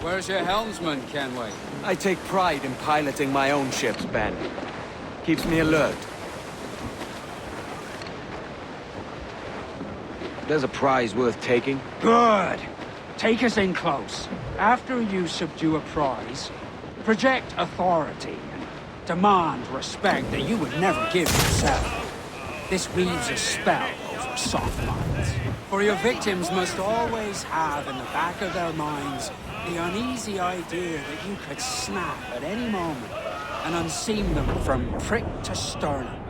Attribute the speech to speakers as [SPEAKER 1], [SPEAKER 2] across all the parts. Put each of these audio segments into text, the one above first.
[SPEAKER 1] Where's your helmsman, Kenway?
[SPEAKER 2] I take pride in piloting my own ships, Ben. Keeps me alert. There's a prize worth taking.
[SPEAKER 3] Good. Take us in close. After you subdue a prize, project authority and demand respect that you would never give yourself. This weaves a spell over soft minds.
[SPEAKER 1] For your victims must always have in the back of their minds the uneasy idea that you could snap at any moment and unseam them from prick to sternum.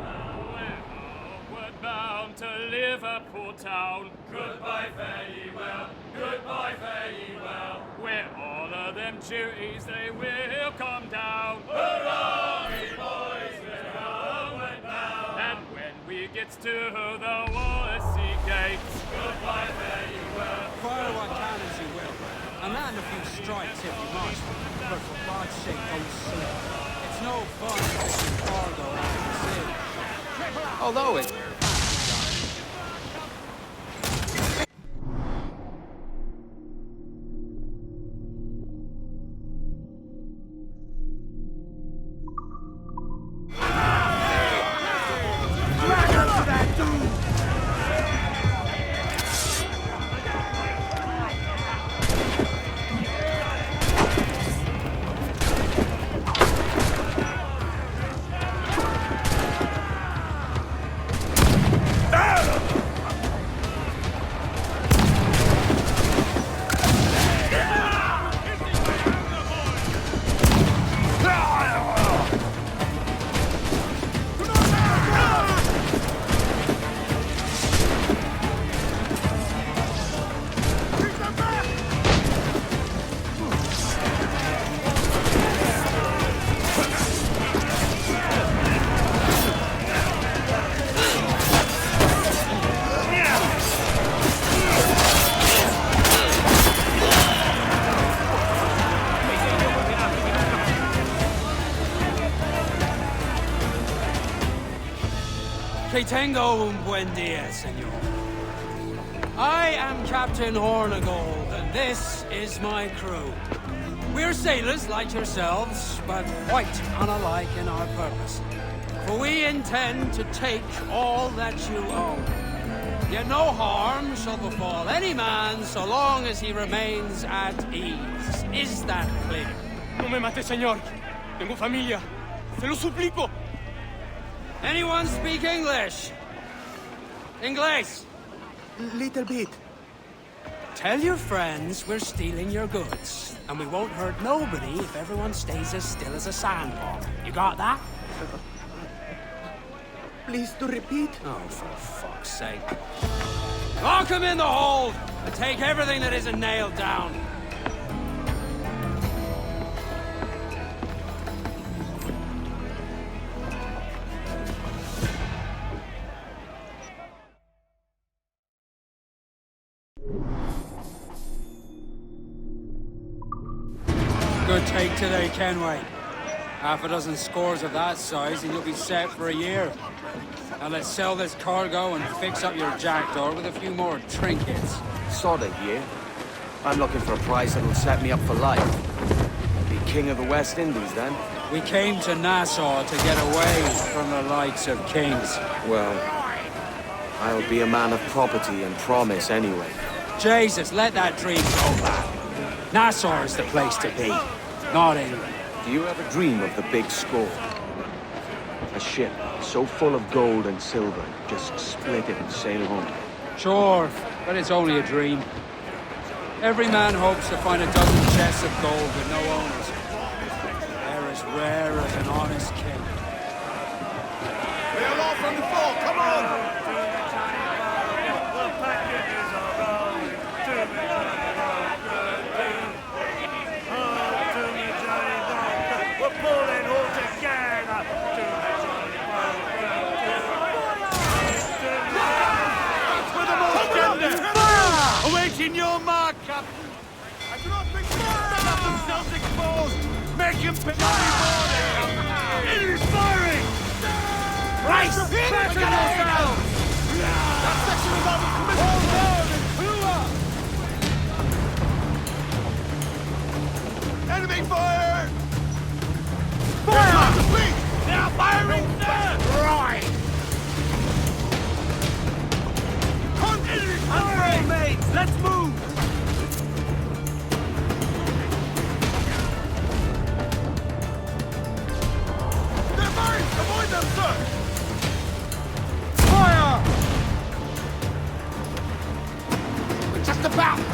[SPEAKER 4] We're bound to Liverpool town. Goodbye, fare ye well. Goodbye, fare ye well. Where all of them duties they will come down. Hurrah, ye boys, we're homeward bound. And when we get to the Wallasey gates, goodbye, fare ye well.
[SPEAKER 1] Fire what cannons you will, and land a few strikes if you must, but for God's sake don't sleep. It's no fun fishing cargo out of the sea. Although it... Que tengo un buen dia, senor. I am Captain Hornigold, and this is my crew. We're sailors like yourselves, but quite unalike in our purpose. For we intend to take all that you own. Yet no harm shall befall any man so long as he remains at ease. Is that clear?
[SPEAKER 4] No me mate, señor. Tengo familia. Se lo suplico.
[SPEAKER 1] Anyone speak English? English?
[SPEAKER 2] Little bit.
[SPEAKER 1] Tell your friends we're stealing your goods, and we won't hurt nobody if everyone stays as still as a sandbar. You got that?
[SPEAKER 2] Please to repeat.
[SPEAKER 1] Oh, for fuck's sake. Lock him in the hold, and take everything that isn't nailed down. Good take today, Kenway. Half a dozen scores of that size and you'll be set for a year. Now let's sell this cargo and fix up your jackdaw with a few more trinkets.
[SPEAKER 2] Sod a year. I'm looking for a prize that'll set me up for life. Be king of the West Indies, then.
[SPEAKER 1] We came to Nassau to get away from the likes of kings.
[SPEAKER 2] Well, I'll be a man of property and promise anyway.
[SPEAKER 1] Jesus, let that dream go back. Nassau is the place to be, not England.
[SPEAKER 2] Do you ever dream of the big score? A ship so full of gold and silver, just split it and sail home.
[SPEAKER 1] Sure, but it's only a dream. Every man hopes to find a dozen chests of gold with no owners. They're as rare as an honest king.
[SPEAKER 5] We're all from the fort, come on!
[SPEAKER 4] Awaiting your mark, Captain!
[SPEAKER 5] I do not think stand up themselves exposed!
[SPEAKER 4] Make him pick up your morning! Enemy's firing! Right! Pressure yourself!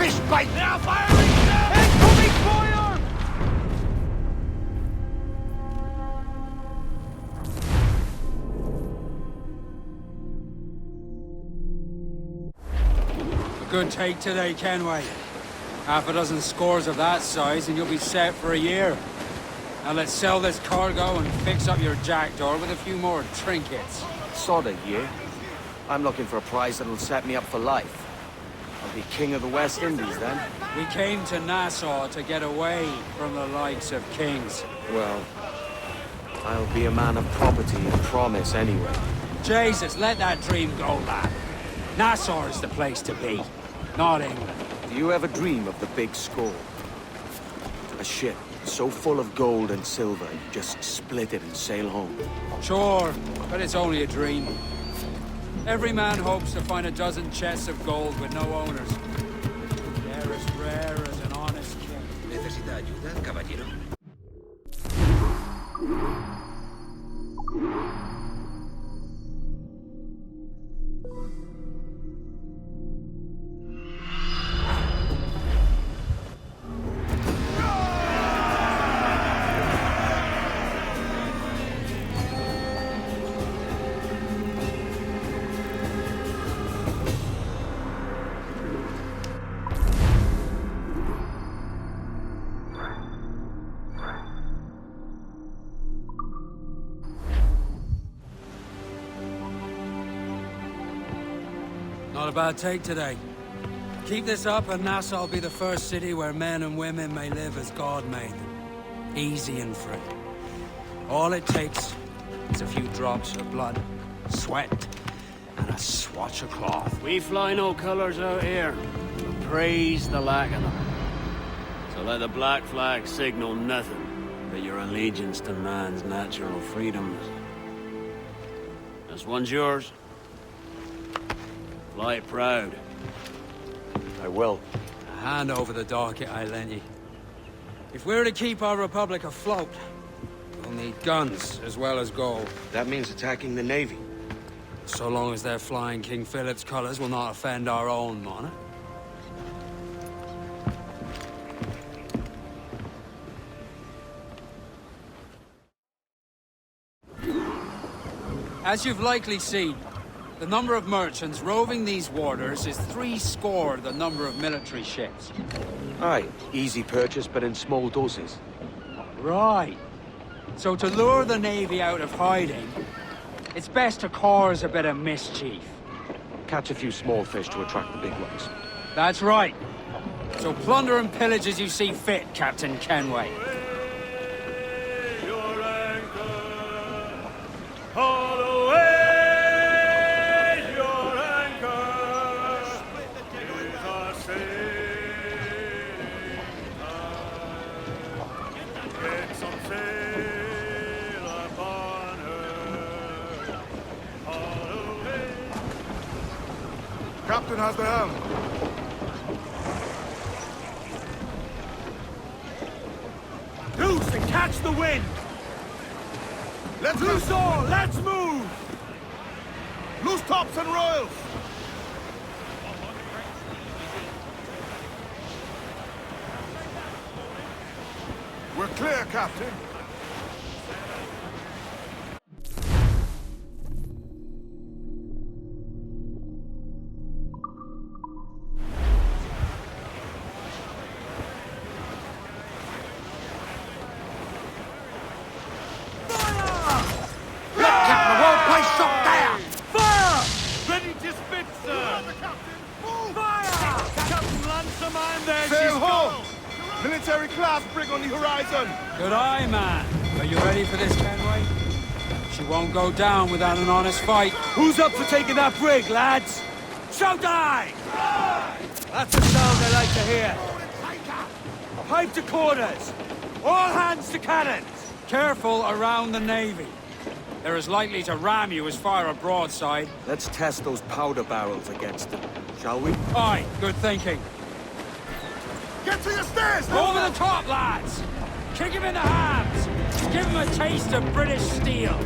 [SPEAKER 2] fish bite!
[SPEAKER 5] They are firing! Incoming fire!
[SPEAKER 3] A good take today, Kenway. Half a dozen scores of that size and you'll be set for a year. Now let's sell this cargo and fix up your jackdaw with a few more trinkets.
[SPEAKER 2] Sod a year. I'm looking for a prize that'll set me up for life. I'll be king of the West Indies then.
[SPEAKER 3] We came to Nassau to get away from the likes of kings.
[SPEAKER 2] Well, I'll be a man of property and promise anyway.
[SPEAKER 3] Jesus, let that dream go, lad. Nassau is the place to be, not England.
[SPEAKER 2] Do you ever dream of the big score? A ship so full of gold and silver, you just split it and sail home.
[SPEAKER 3] Sure, but it's only a dream. Every man hopes to find a dozen chests of gold with no owners. They're as rare as an honest king.
[SPEAKER 6] ¿Necesita ayuda, caballero?
[SPEAKER 3] Not a bad take today. Keep this up and Nassau will be the first city where men and women may live as God made them. Easy and free. All it takes is a few drops of blood, sweat, and a swatch of cloth.
[SPEAKER 7] We fly no colors out here. We praise the lack of them. So let the black flag signal nothing but your allegiance to man's natural freedoms. This one's yours. Fly it proud.
[SPEAKER 2] I will.
[SPEAKER 3] A hand over the docket I lent you. If we're to keep our republic afloat, we'll need guns as well as gold.
[SPEAKER 2] That means attacking the Navy.
[SPEAKER 3] So long as they're flying King Philip's colors will not offend our own monarch. As you've likely seen, the number of merchants roving these waters is 70 the number of military ships.
[SPEAKER 2] Aye, easy purchase, but in small doses.
[SPEAKER 3] Right. So to lure the Navy out of hiding, it's best to cause a bit of mischief.
[SPEAKER 2] Catch a few small fish to attract the big ones.
[SPEAKER 3] That's right. So plunder and pillage as you see fit, Captain Kenway.
[SPEAKER 4] Your anchor, haul away your anchor. Is our sailing time. Get some sail upon her. Haul away.
[SPEAKER 5] Captain has the helm.
[SPEAKER 4] Loose and catch the wind!
[SPEAKER 5] Let's
[SPEAKER 4] Loose all! Let's move!
[SPEAKER 5] loose tops and royals. We're clear, Captain.
[SPEAKER 4] Ready to spit, sir! Fire! Captain Lancerman, there's
[SPEAKER 5] Sail
[SPEAKER 4] his
[SPEAKER 5] ho!
[SPEAKER 4] goal!
[SPEAKER 5] Military class brig on the horizon.
[SPEAKER 3] Good eye, man. Are you ready for this, Kenway? She won't go down without an honest fight.
[SPEAKER 1] Who's up for taking that brig, lads? Shout aye! That's the sound I like to hear. Pipe to quarters. All hands to cannons.
[SPEAKER 3] Careful around the Navy. They're as likely to ram you as fire a broadside.
[SPEAKER 2] Let's test those powder barrels against them, shall we?
[SPEAKER 3] Aye, good thinking.
[SPEAKER 5] Get to your stairs!
[SPEAKER 3] Over the top, lads! Kick him in the hams! Give him a taste of British steel!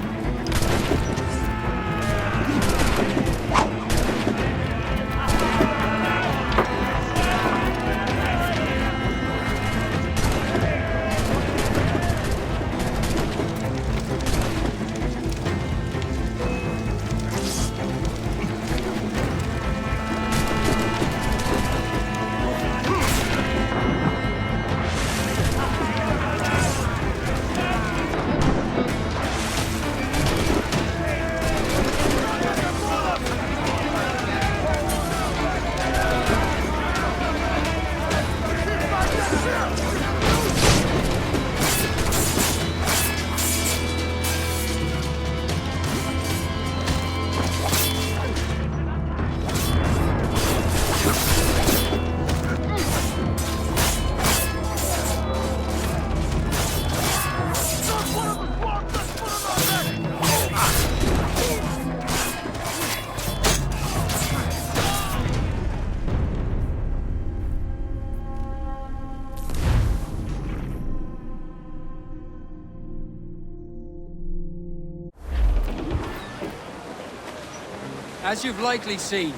[SPEAKER 3] As you've likely seen,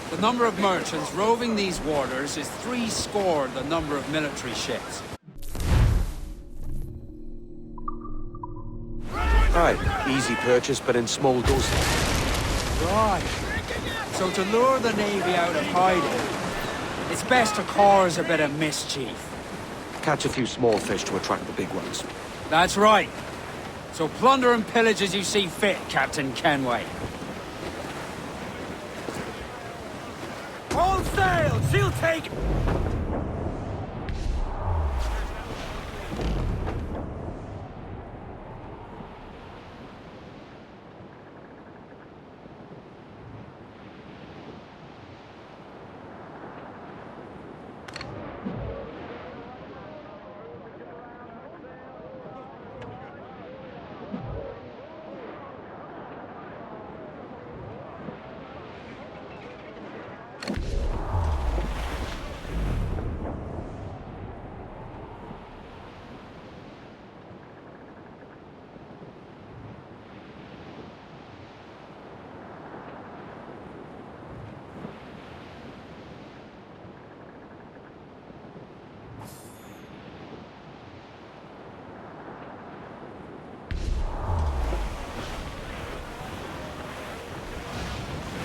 [SPEAKER 3] the number of merchants roving these waters is 70 the number of military ships.
[SPEAKER 2] Aye, easy purchase, but in small doses.
[SPEAKER 3] Right. So to lure the Navy out of hiding, it's best to cause a bit of mischief.
[SPEAKER 2] Catch a few small fish to attract the big ones.
[SPEAKER 3] That's right. So plunder and pillage as you see fit, Captain Kenway.
[SPEAKER 5] All sail! She'll take...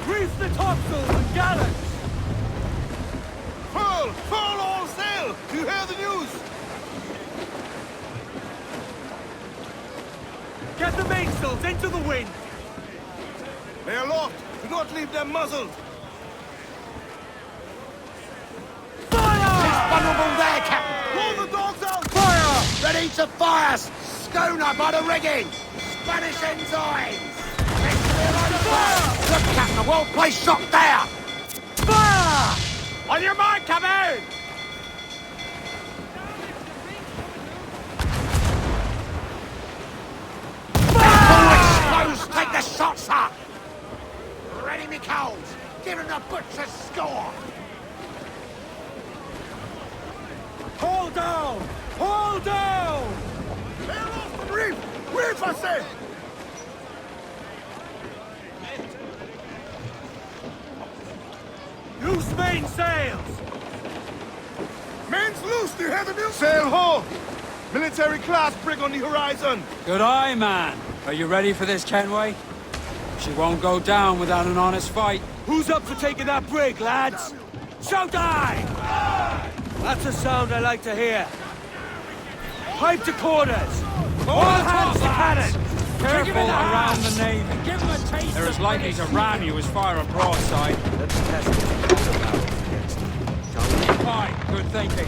[SPEAKER 5] Grease the topsails and gallants!
[SPEAKER 6] Furl! Furl all sail! Do you hear the news?
[SPEAKER 5] Get the mainsails into the wind!
[SPEAKER 6] They are aloft! Do not leave them muzzled!
[SPEAKER 5] Fire!
[SPEAKER 8] Vulnerable there, Captain!
[SPEAKER 6] Pull the dogs out!
[SPEAKER 8] Fire! Ready to fire! Schooner by the rigging! Spanish ensigns!
[SPEAKER 5] Fire!
[SPEAKER 8] Look, Captain, a well-placed shot there!
[SPEAKER 5] Fire!
[SPEAKER 8] On your mark, Captain! Full exposed! Take the shot, sir! Ready, me coals! Give him the butcher's score!
[SPEAKER 5] Hold down! Hold down!
[SPEAKER 6] They are off the reef! Reef, I say!
[SPEAKER 5] Loose mainsails!
[SPEAKER 6] Men's loose! Do you hear the news? Sail ho! Military class brig on the horizon!
[SPEAKER 3] Good eye, man. Are you ready for this, Kenway? She won't go down without an honest fight.
[SPEAKER 5] Who's up for taking that brig, lads? Shout aye! That's a sound I like to hear. Pipe to quarters! All hands to cannon!
[SPEAKER 3] Careful around the Navy. Give them a taste. They're as likely to ram you as fire a broadside.
[SPEAKER 2] Let's test it against them.
[SPEAKER 3] Fine, good thinking.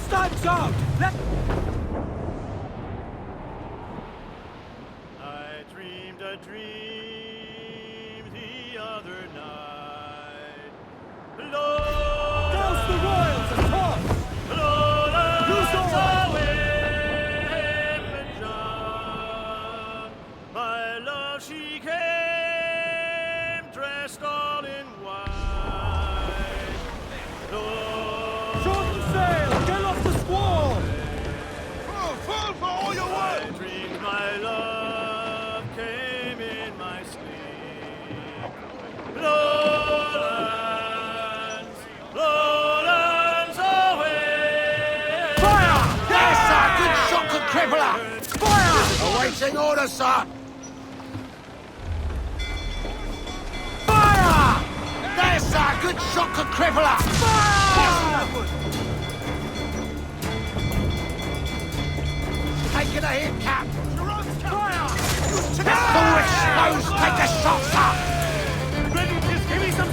[SPEAKER 5] Stands out! Let...
[SPEAKER 9] I dreamed a dream the other night. Lord,
[SPEAKER 5] Douse the royals and toss!
[SPEAKER 9] Lord,
[SPEAKER 5] Loose all!
[SPEAKER 9] my love, she came dressed all in white. Lord,
[SPEAKER 5] Shorten sail! Get off the squall!
[SPEAKER 6] Furl! Furl for all your
[SPEAKER 9] I
[SPEAKER 6] worth!
[SPEAKER 9] dreamed my love came in my sleep. Lowlands away.
[SPEAKER 8] Fire! Yes, sir! Good shot could cripple her! Fire! Awaiting orders, sir! Fire! There, sir! Good shot could cripple her! Fire! Taking a hit, Cap!
[SPEAKER 5] Fire!
[SPEAKER 8] Full exposed! Take the shot, sir!
[SPEAKER 5] Ready, just give me some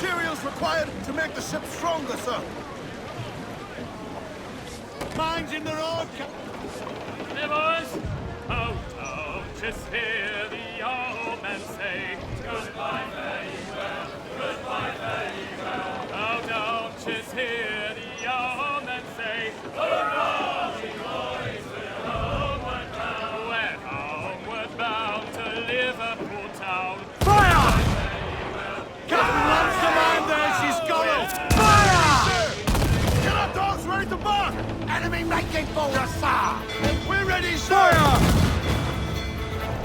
[SPEAKER 6] materials required to make the ship stronger, sir.
[SPEAKER 9] Mines in the road,
[SPEAKER 4] Hey, boys! Oh, just hear the old man say, goodbye, fare ye well, goodbye, fare ye well. Oh, don't just hear the old man say, hurrah, we boys, we're homeward bound. We're homeward bound to Liverpool town.
[SPEAKER 5] Fire! Captain Lance Commander, she's going! Fire!
[SPEAKER 6] Get our dogs ready to bark!
[SPEAKER 8] Enemy making for us, sir!
[SPEAKER 6] We're ready, sir!
[SPEAKER 5] Fire!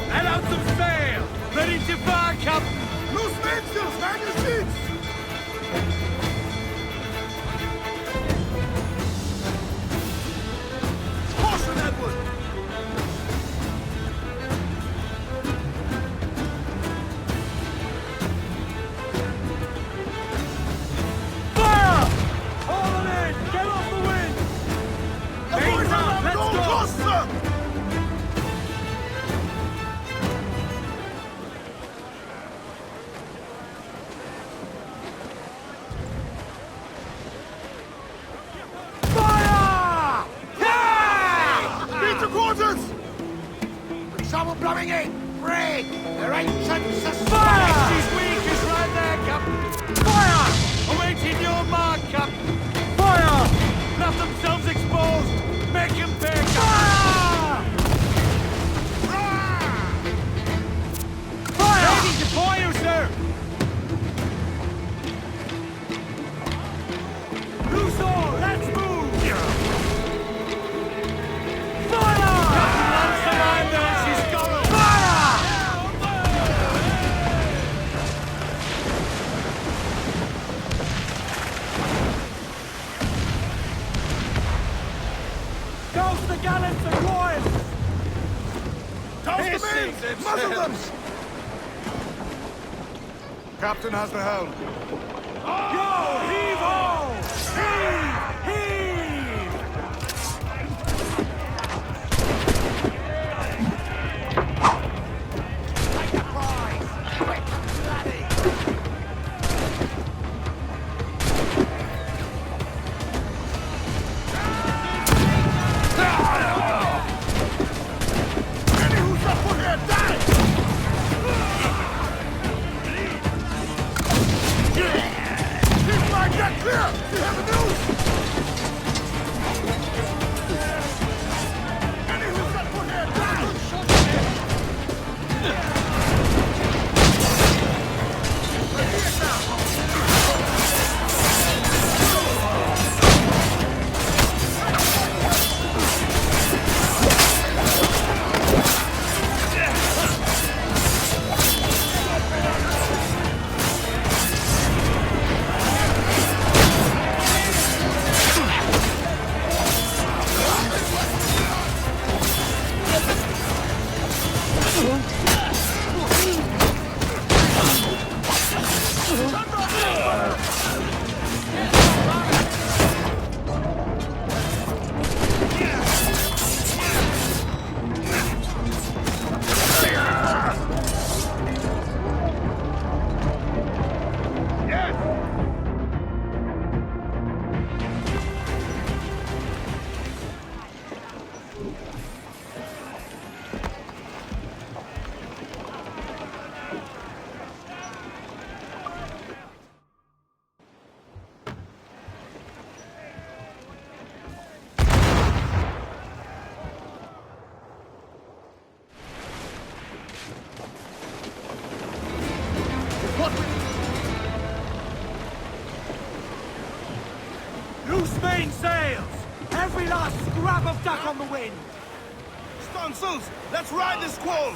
[SPEAKER 5] Let out some sail! Ready to fire, Captain!
[SPEAKER 6] Loose mainsails, man your seats! Caution, Edward!
[SPEAKER 5] Fire! Haul it in! Get off the wind! Mains up! Let's go!
[SPEAKER 6] Close, sir!
[SPEAKER 5] Fire! Yeah!
[SPEAKER 6] Beat to quarters!
[SPEAKER 8] Someone blowing in! Brig! Their ancient
[SPEAKER 5] Fire!
[SPEAKER 8] suspense!
[SPEAKER 5] She's weak is right there, Captain! Fire! Awaiting your mark, Captain! Fire! Left themselves exposed! Make him pay, Fire! Fire! Ready to fire, sir! Loose all! Let's move! Fire! Captain Lance Commander, she's going! Fire! Toast the gallants and royals!
[SPEAKER 6] Toast the men! Muzzle them! Captain has the helm.
[SPEAKER 5] Yo, heave ho! Heave! Heave!
[SPEAKER 8] Take the prize! Quick, laddie!
[SPEAKER 6] Any who's not put here, die! Keep my deck clear! You have the news! Any who's not put here, die!
[SPEAKER 5] Loose main sails! Every last scrap of deck on the wind!
[SPEAKER 6] Stunsails, let's ride this squall!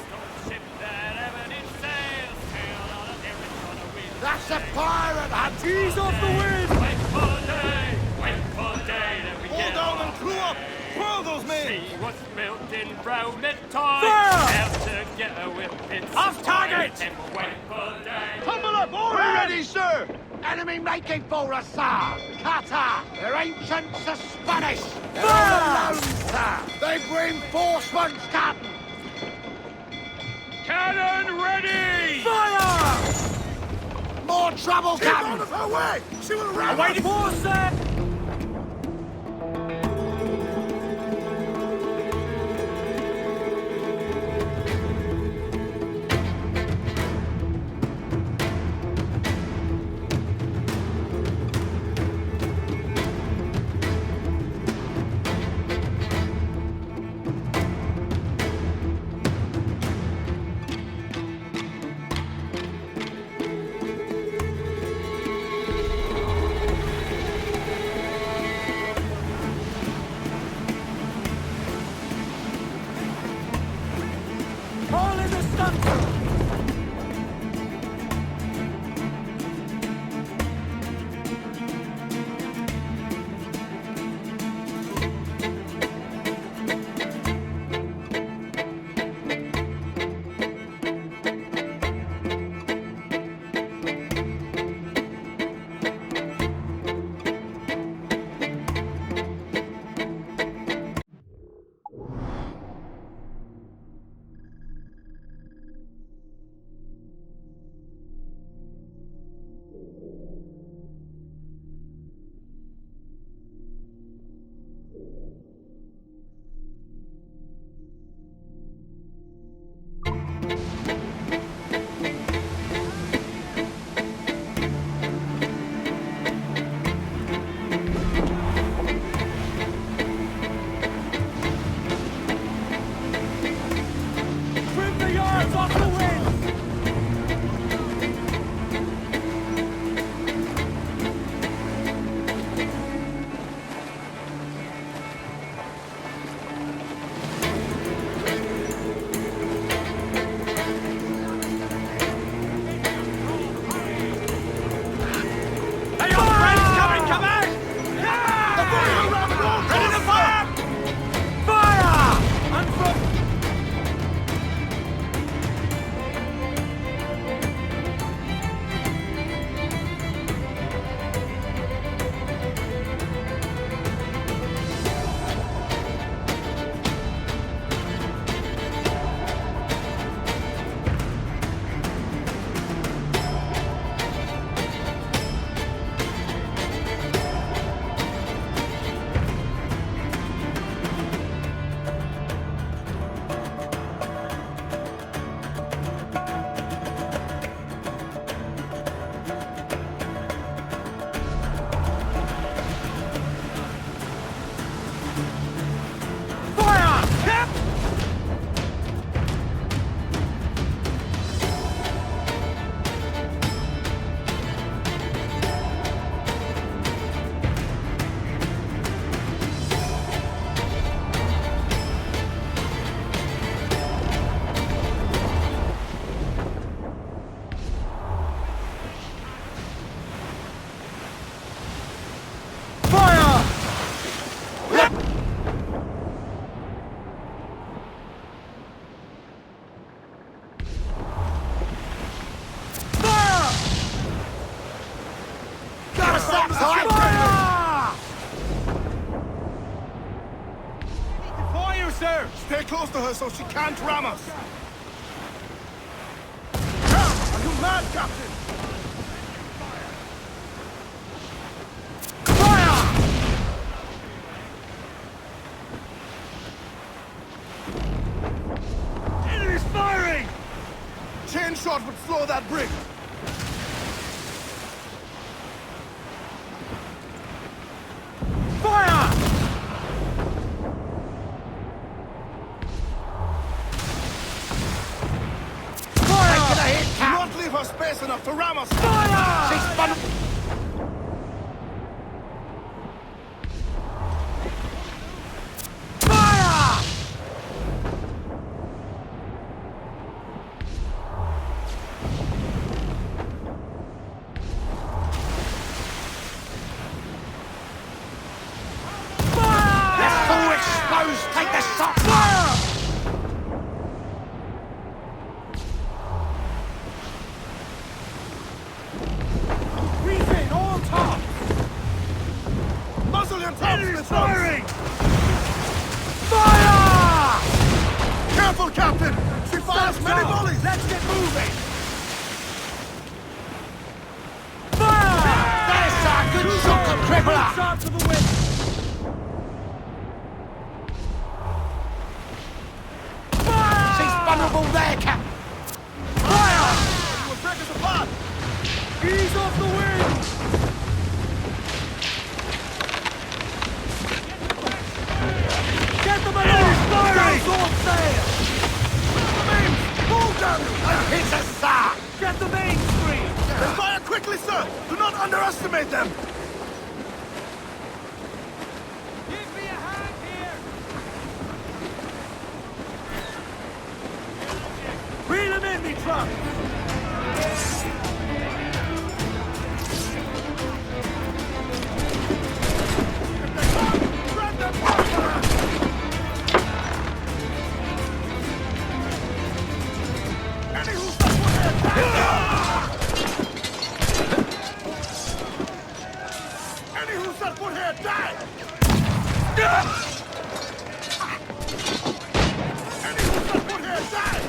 [SPEAKER 4] Ship that ever did sail, sailed on a different on the wind.
[SPEAKER 8] That's a pirate hunt!
[SPEAKER 5] Ease off the wind!
[SPEAKER 4] Wait for day that we
[SPEAKER 6] Pull
[SPEAKER 4] get
[SPEAKER 6] down
[SPEAKER 4] off.
[SPEAKER 6] and crew up! Furl those men!
[SPEAKER 4] She was built in Roman time.
[SPEAKER 5] Fire!
[SPEAKER 4] Out to get her with its
[SPEAKER 5] Off target!
[SPEAKER 4] and wait for day.
[SPEAKER 6] Tumble up! All ready, sir!
[SPEAKER 8] Enemy making for us, sir! Cutter! Their ancient Spanish! They're
[SPEAKER 5] Fire!
[SPEAKER 8] all alone, sir! They've reinforcements, Captain!
[SPEAKER 5] Cannon ready! Fire!
[SPEAKER 8] More trouble
[SPEAKER 6] Keep
[SPEAKER 8] coming!
[SPEAKER 6] out of her way! She will ram
[SPEAKER 5] Waiting
[SPEAKER 6] us!
[SPEAKER 5] for sir! All in the stunter! Trim the yards off the wind! Hey, your friends coming, come out! Ready to fire! Fire! And from... Fire! Cap! Fire! Fire!
[SPEAKER 8] Gotta stop, side!
[SPEAKER 5] Fire! Before you, sir!
[SPEAKER 6] Stay close to her so she can't ram us! Are you mad, Captain?
[SPEAKER 5] Fire! Enemy's firing!
[SPEAKER 6] Chain shot would slow that brig!
[SPEAKER 5] Fire! Fire!
[SPEAKER 6] Do not leave her space enough to ram us!
[SPEAKER 5] Fire!
[SPEAKER 8] She's spun...
[SPEAKER 5] Fire!
[SPEAKER 6] Captain! She fires many volleys!
[SPEAKER 5] Let's get moving!
[SPEAKER 8] Shock and crippler!
[SPEAKER 5] Start to the wind!
[SPEAKER 8] She's vulnerable there, Cap!
[SPEAKER 6] Fire! You will break us apart!
[SPEAKER 5] Ease off the wind! Get them aloft! Guns all sail!
[SPEAKER 6] Move them!
[SPEAKER 8] It's a star!
[SPEAKER 5] Get the main screen!
[SPEAKER 6] Then fire quickly, sir! Do not underestimate them!
[SPEAKER 5] Give me a hand here! Reel them in, me truck!
[SPEAKER 6] Any who set foot here, die! Any who set foot here, die!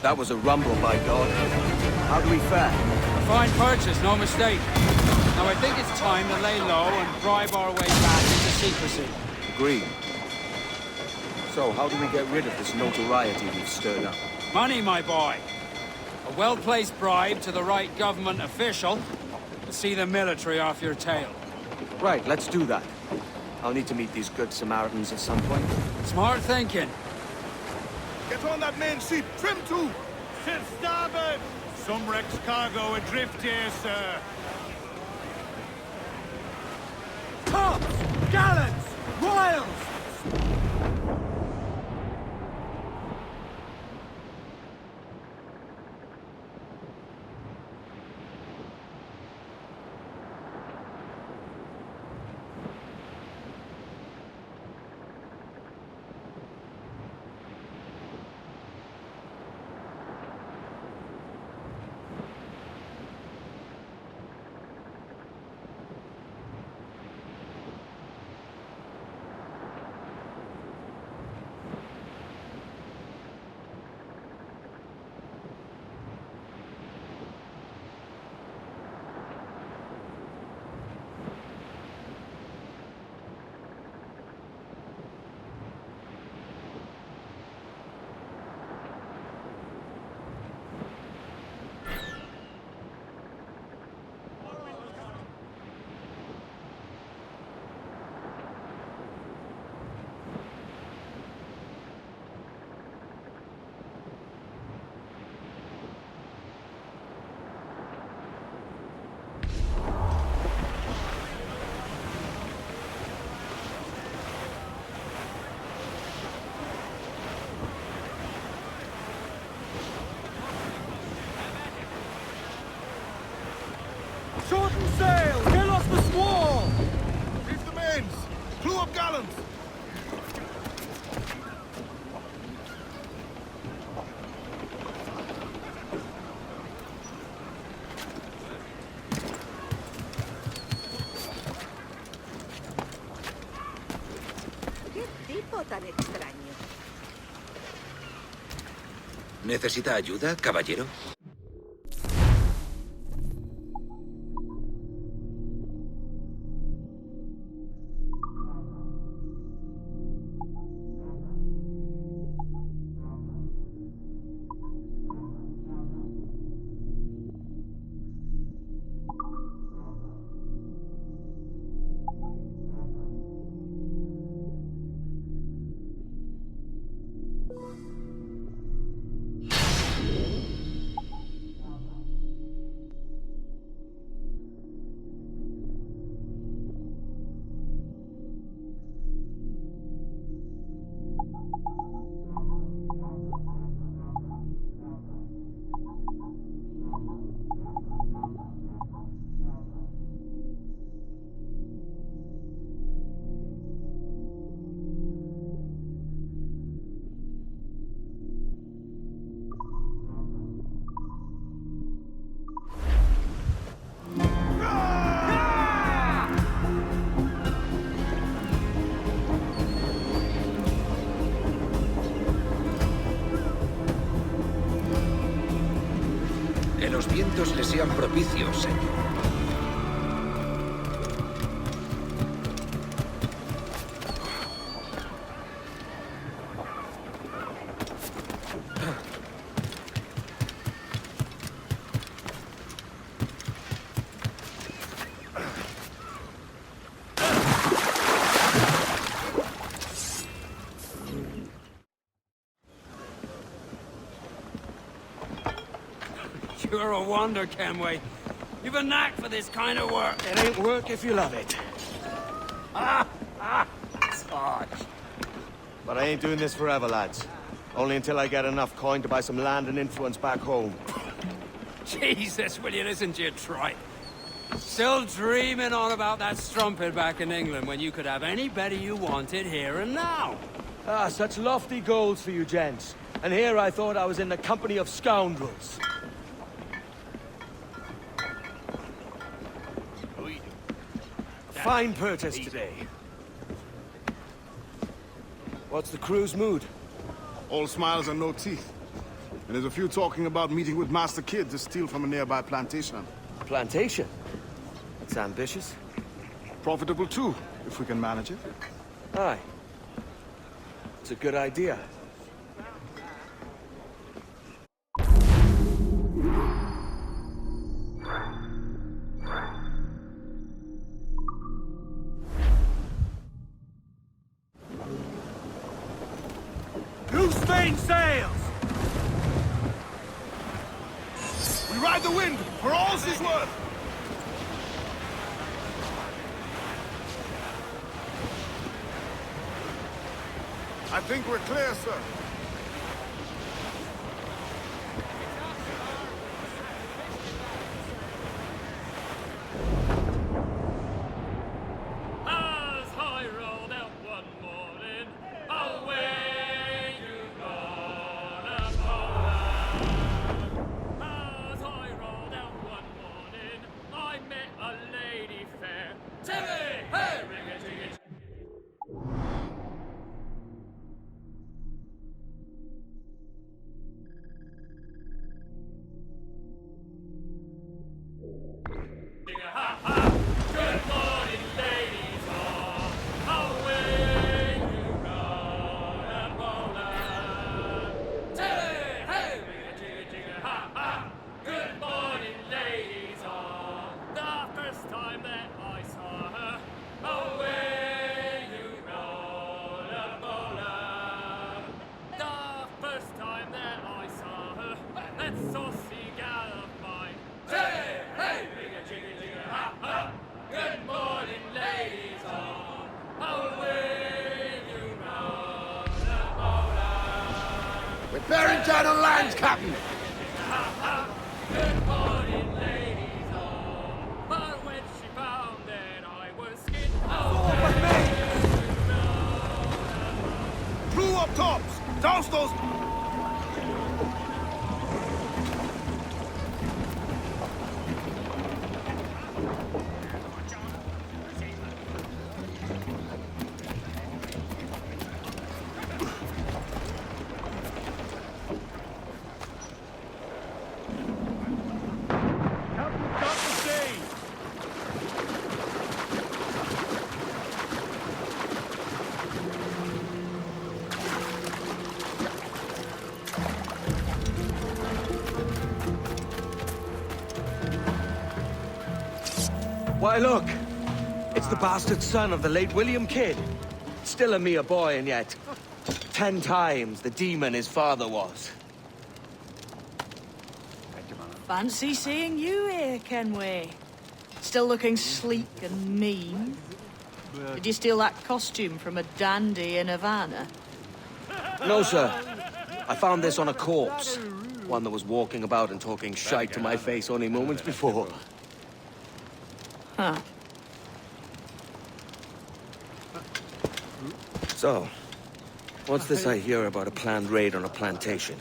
[SPEAKER 2] That was a rumble, by God. How do we fare?
[SPEAKER 3] A fine purchase, no mistake. Now I think it's time to lay low and bribe our way back into secrecy.
[SPEAKER 2] Agreed. So, how do we get rid of this notoriety we've stirred up?
[SPEAKER 3] Money, my boy. A well-placed bribe to the right government official will see the military off your tail.
[SPEAKER 2] Right, let's do that. I'll need to meet these good Samaritans at some point.
[SPEAKER 3] Smart thinking.
[SPEAKER 6] Get on that main sheet, trim to!
[SPEAKER 9] Set starboard! Some wreck's cargo adrift here, sir.
[SPEAKER 5] Tops! Gallants! Royals! Shorten sail! Get off the squall!
[SPEAKER 6] Reef the mains! Clew up gallants!
[SPEAKER 10] ¿Qué tipo tan extraño?
[SPEAKER 11] ¿Necesita ayuda, caballero? Que los vientos le sean propicios, señor.
[SPEAKER 1] You're a wonder, Kenway. You've a knack for this kind of work.
[SPEAKER 5] It ain't work if you love it.
[SPEAKER 1] Sarge.
[SPEAKER 5] But I ain't doing this forever, lads. Only until I get enough coin to buy some land and influence back home.
[SPEAKER 1] Jesus, will you listen to your tripe? Still dreaming on about that strumpet back in England when you could have any Betty you wanted here and now.
[SPEAKER 5] Ah, such lofty goals for you gents. And here I thought I was in the company of scoundrels. Fine purchase today. What's the crew's mood?
[SPEAKER 6] All smiles and no teeth. And there's a few talking about meeting with Master Kid to steal from a nearby plantation.
[SPEAKER 5] Plantation? That's ambitious.
[SPEAKER 6] Profitable too, if we can manage it.
[SPEAKER 5] Aye. It's a good idea.
[SPEAKER 6] Loose main sails! We ride the wind, for all she's worth! I think we're clear, sir.
[SPEAKER 4] As I rolled out one morning, away you gone, Poland. As I rolled out one morning, I met a lady fair. Timmy, hey, ring-a-jiggy. Good morning, ladies all. Away you gone, Poland. Tilly, hey, ring-a-jiggy-jiggy, ha-ha. Good morning, ladies all. The first time that I saw her, away you gone, Poland. The first time that I saw her, that saucy gal of mine. Tilly, hey, ring-a-jiggy-jiggy, ha-ha. Good morning, ladies all. Away you run, Poland.
[SPEAKER 8] We're bearing down on land, Captain!
[SPEAKER 4] Good morning, ladies all. But when she found that I was skinned,
[SPEAKER 6] Crew up tops! Douse those...
[SPEAKER 5] Why, look! It's the bastard son of the late William Kidd. Still a mere boy, and yet 10 times the demon his father was.
[SPEAKER 12] Fancy seeing you here, Kenway. Still looking sleek and mean. Did you steal that costume from a dandy in Havana?
[SPEAKER 5] No, sir. I found this on a corpse. One that was walking about and talking shite to my face only moments before.
[SPEAKER 12] Huh.
[SPEAKER 5] So, what's this I hear about a planned raid on a plantation?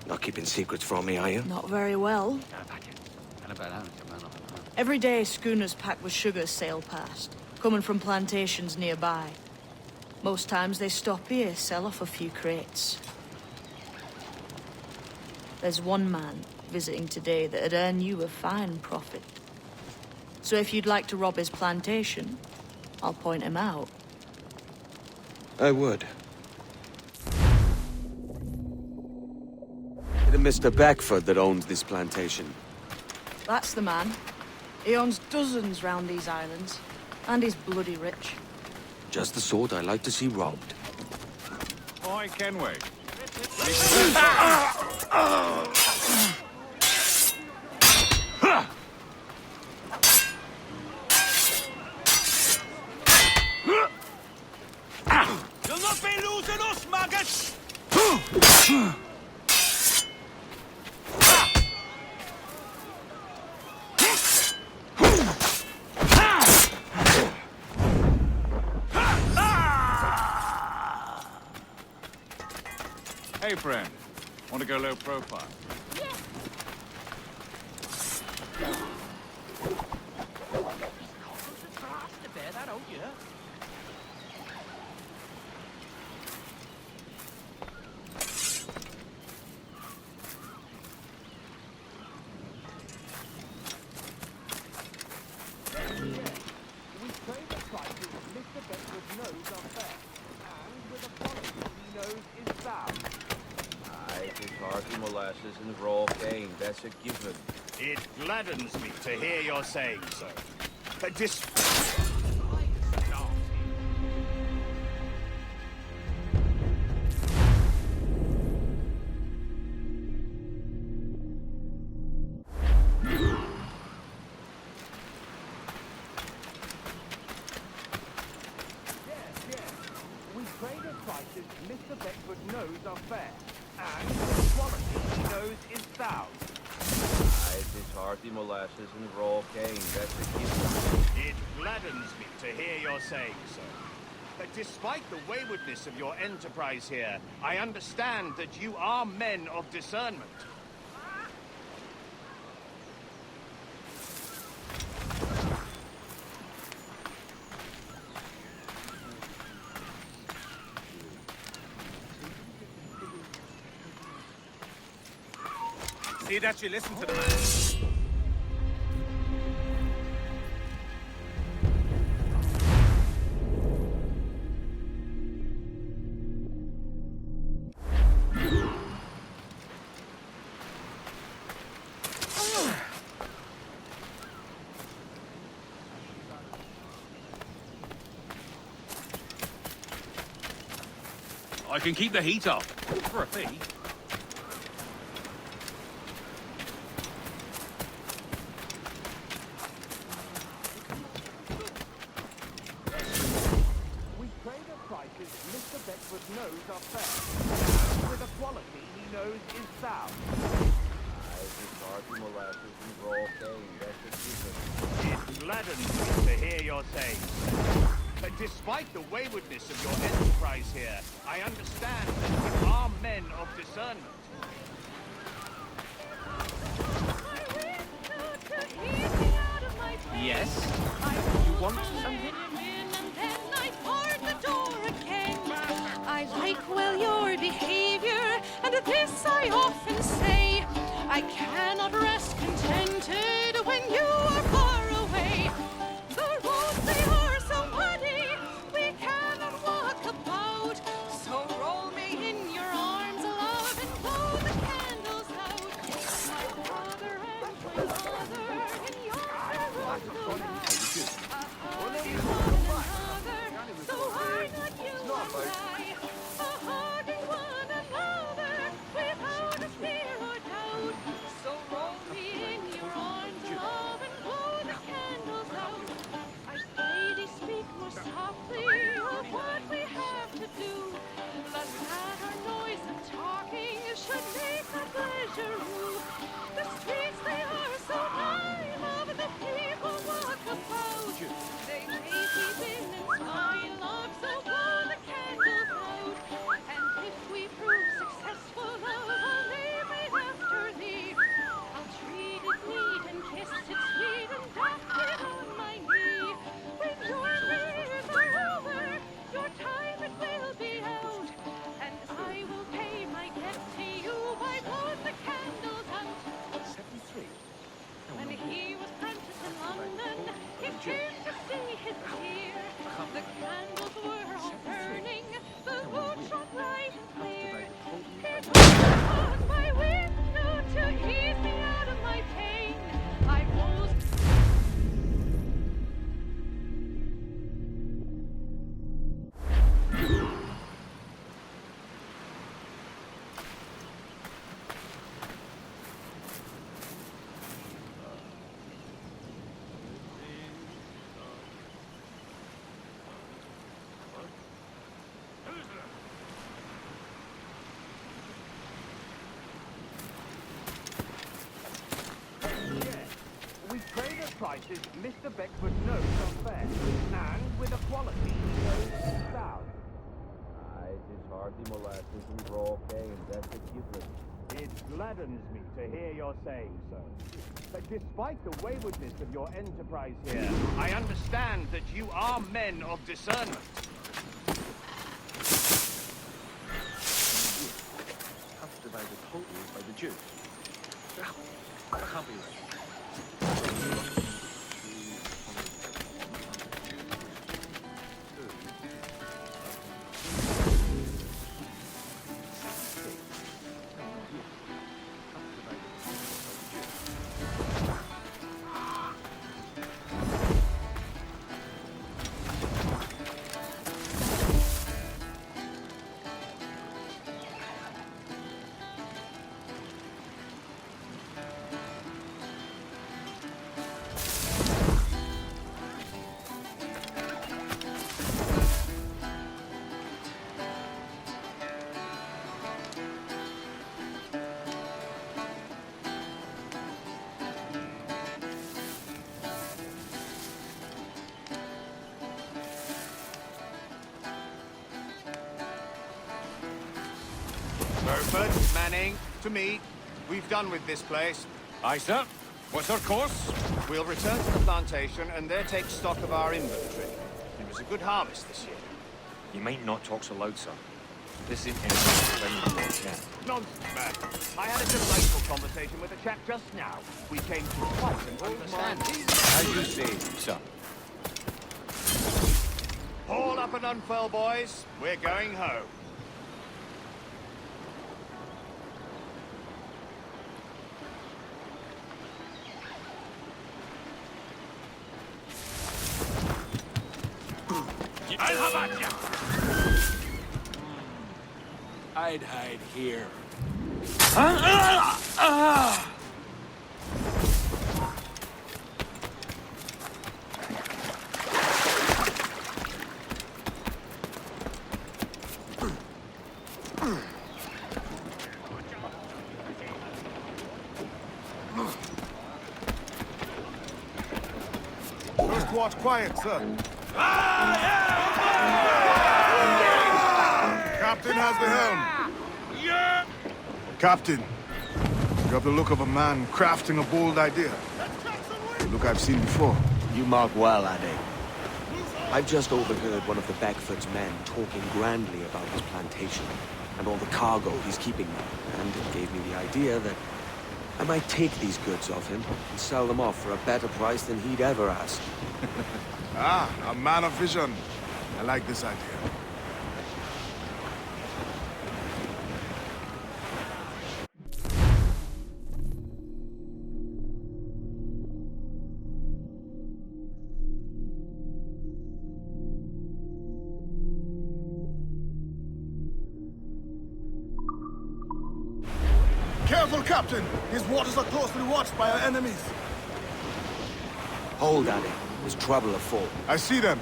[SPEAKER 5] Not keeping secrets from me, are you?
[SPEAKER 12] Not very well. Every day, schooners packed with sugar sail past, coming from plantations nearby. Most times they stop here, sell off a few crates. There's one man, visiting today that'd earn you a fine profit. So if you'd like to rob his plantation, I'll point him out.
[SPEAKER 2] I would. It's Mr. Beckford that owns this plantation.
[SPEAKER 12] That's the man. He owns dozens round these islands, and he's bloody rich.
[SPEAKER 2] Just the sort I like to see robbed.
[SPEAKER 9] Ahoy, Kenway.
[SPEAKER 5] You'll not be losing us, maggots!
[SPEAKER 9] Hey, friend. Want to go low profile?
[SPEAKER 2] Molasses and raw cane, that's a given.
[SPEAKER 13] It gladdens me to hear you're saying so.
[SPEAKER 5] We trade at prices Mr. Beckford knows are fair. And the quality he knows is sound.
[SPEAKER 2] It's hearty molasses and raw cane, that's a given.
[SPEAKER 13] It gladdens me to hear you're saying so. Despite the waywardness of your enterprise here, I understand that you are men of discernment.
[SPEAKER 5] See that you listen to the man.
[SPEAKER 14] I can keep the heat up, for a fee.
[SPEAKER 5] Mr. Beckford knows are fair. With a quality he knows is sound.
[SPEAKER 2] It's hearty molasses and raw cane, that's a given.
[SPEAKER 13] It gladdens me to hear you're saying so. Despite the waywardness of your enterprise here, I understand that you are men of discernment.
[SPEAKER 5] Yes? You want something?
[SPEAKER 15] I like well your behavior, and this I often say. I cannot rest contented when you are far away. The roads they are so muddy, we cannot walk about. So roll me in your arms, love, and blow the candles out. My father and my mother in your arms go round. Hugging one another, so hard that you and I. Hugging one another without a fear or doubt. So roll
[SPEAKER 13] prices Mr. Beckford knows are fair, and with a quality he knows south.
[SPEAKER 2] It is hardly molasses and raw hay and that's a given.
[SPEAKER 13] It gladdens me to hear you're saying so. But despite the waywardness of your enterprise here, I understand that you are men of discernment.
[SPEAKER 2] Captivated totally by the Jews. I can't be right.
[SPEAKER 13] Burford, Manning, to me. We've done with this place.
[SPEAKER 14] Aye, sir. What's our course?
[SPEAKER 13] We'll return to the plantation and there take stock of our inventory. It was a good harvest this year.
[SPEAKER 14] You might not talk so loud, sir. This isn't anything
[SPEAKER 13] Nonsense, man. I had a delightful conversation with a chap just now. We came to quite an understanding.
[SPEAKER 14] As you say, sir.
[SPEAKER 13] Haul up and unfurl, boys. We're going home.
[SPEAKER 14] I'll have at ya!
[SPEAKER 3] I'd hide here.
[SPEAKER 6] First watch quiet, sir. Captain has the helm.
[SPEAKER 14] Yeah!
[SPEAKER 6] Captain, you have the look of a man crafting a bold idea. The look I've seen before.
[SPEAKER 2] You mark well, Addy. I've just overheard one of the Beckford's men talking grandly about his plantation and all the cargo he's keeping there, and it gave me the idea that I might take these goods off him and sell them off for a better price than he'd ever ask.
[SPEAKER 6] A man of vision. I like this idea. Careful, Captain! His waters are closely watched by our enemies.
[SPEAKER 2] Hold, Addy. There's trouble afoot.
[SPEAKER 6] I see them.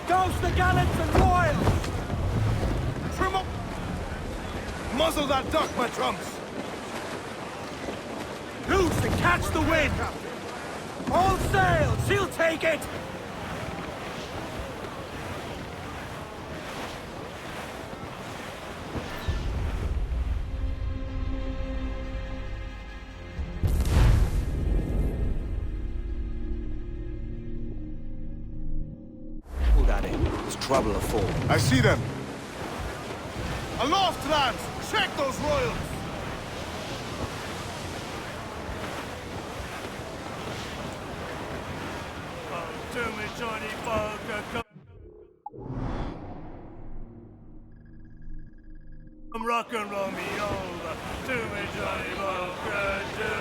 [SPEAKER 5] Douse the gallants and royals!
[SPEAKER 6] Trim up! Muzzle that duck, my trumps!
[SPEAKER 5] Loose and catch the wind! All sails! He'll take it!
[SPEAKER 2] Hold, Addy. There's trouble afoot.
[SPEAKER 6] I see them. Aloft, lads! Check those royals!
[SPEAKER 9] To me, Johnny Parker, come rock and roll me over. To me, Johnny Parker, do.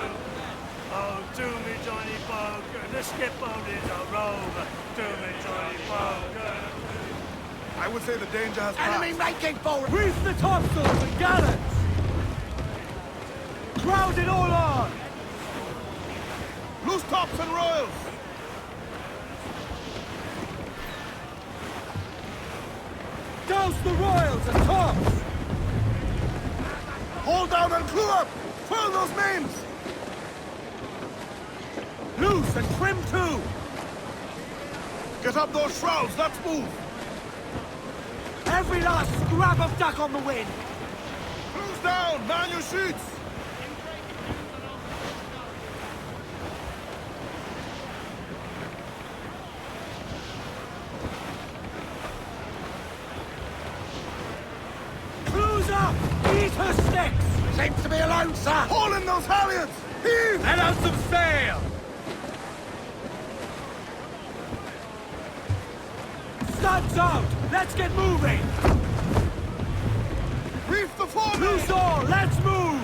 [SPEAKER 9] Oh, to me, Johnny Parker, the skipboat is a rover. To me, Johnny Parker.
[SPEAKER 6] I would say the danger has passed.
[SPEAKER 8] Enemy making forward!
[SPEAKER 5] Reef the topsails and gallants! Crowd it all on!
[SPEAKER 6] Loose tops and royals!
[SPEAKER 5] Douse the royals and tops!
[SPEAKER 6] Hold down and clew up! Furl those mains!
[SPEAKER 5] Loose and trim too!
[SPEAKER 6] Get up those shrouds, let's move!
[SPEAKER 5] Every last scrap of duck on the wind!
[SPEAKER 6] Cruise down, man your sheets!
[SPEAKER 5] Cruise up! Eat her sticks!
[SPEAKER 8] Seems to be alone, sir!
[SPEAKER 6] Haul in those halyards! Heave!
[SPEAKER 5] Let out some sail! Studs out! Let's get moving!
[SPEAKER 6] Reef the foreman!
[SPEAKER 5] Loose all! Let's move!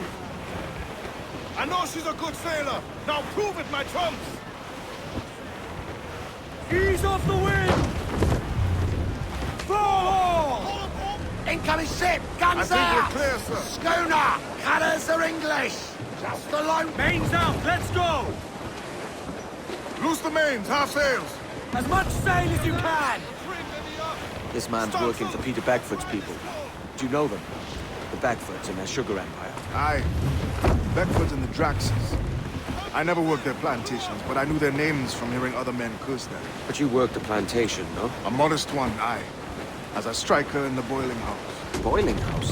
[SPEAKER 6] I know she's a good sailor! Now prove it, my trumps!
[SPEAKER 5] Ease off the wind! Throw all!
[SPEAKER 8] Incoming ship! Guns
[SPEAKER 6] I
[SPEAKER 8] out!
[SPEAKER 6] think we're clear, sir.
[SPEAKER 8] Schooner! Colours are English! Just the low...
[SPEAKER 5] Mains out! Let's go!
[SPEAKER 6] Loose the mains, half sails!
[SPEAKER 5] As much sail as you can!
[SPEAKER 2] This man's working for Peter Beckford's people. Do you know them? The Beckfords and their sugar empire.
[SPEAKER 6] Aye. Beckford and the Draxes. I never worked their plantations, but I knew their names from hearing other men curse them.
[SPEAKER 2] But you worked the plantation, no?
[SPEAKER 6] A modest one, aye. As a striker in the boiling house.
[SPEAKER 2] Boiling house?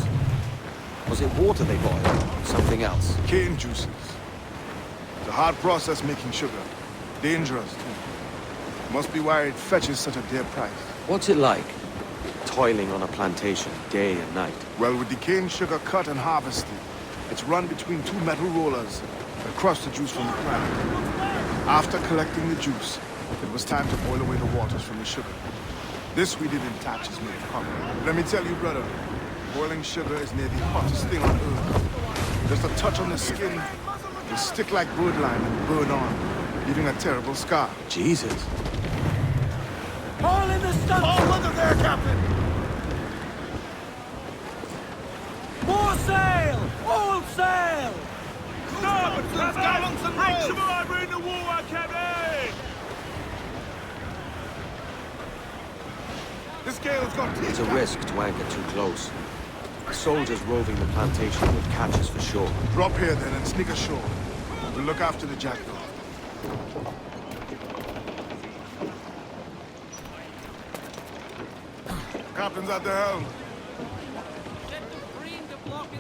[SPEAKER 2] Was it water they boiled? Something else?
[SPEAKER 6] Cane juices. It's a hard process making sugar. Dangerous, too. Must be why it fetches such a dear price.
[SPEAKER 2] What's it like? Toiling on a plantation, day and night.
[SPEAKER 6] Well, with the cane sugar cut and harvested, it's run between two metal rollers that crush the juice from the plant. After collecting the juice, it was time to boil away the waters from the sugar. This we did in tatches made of copper. Let me tell you, brother, boiling sugar is near the hottest thing on earth. Just a touch on the skin will stick like birdlime and burn on, leaving a terrible scar.
[SPEAKER 2] Jesus.
[SPEAKER 5] All in the studs!
[SPEAKER 6] All under there, Captain!
[SPEAKER 5] More sail! All sail!
[SPEAKER 6] Starboard, gallants and
[SPEAKER 9] Bring
[SPEAKER 6] royals!
[SPEAKER 9] some armor in the war, Captain!
[SPEAKER 6] This gale has got teeth.
[SPEAKER 2] It's a risk to anchor too close. Soldiers roving the plantation would catch us for sure.
[SPEAKER 6] Drop here then and sneak ashore. We'll look after the jackdaw. Captain's at the helm.
[SPEAKER 1] Set the green to block it.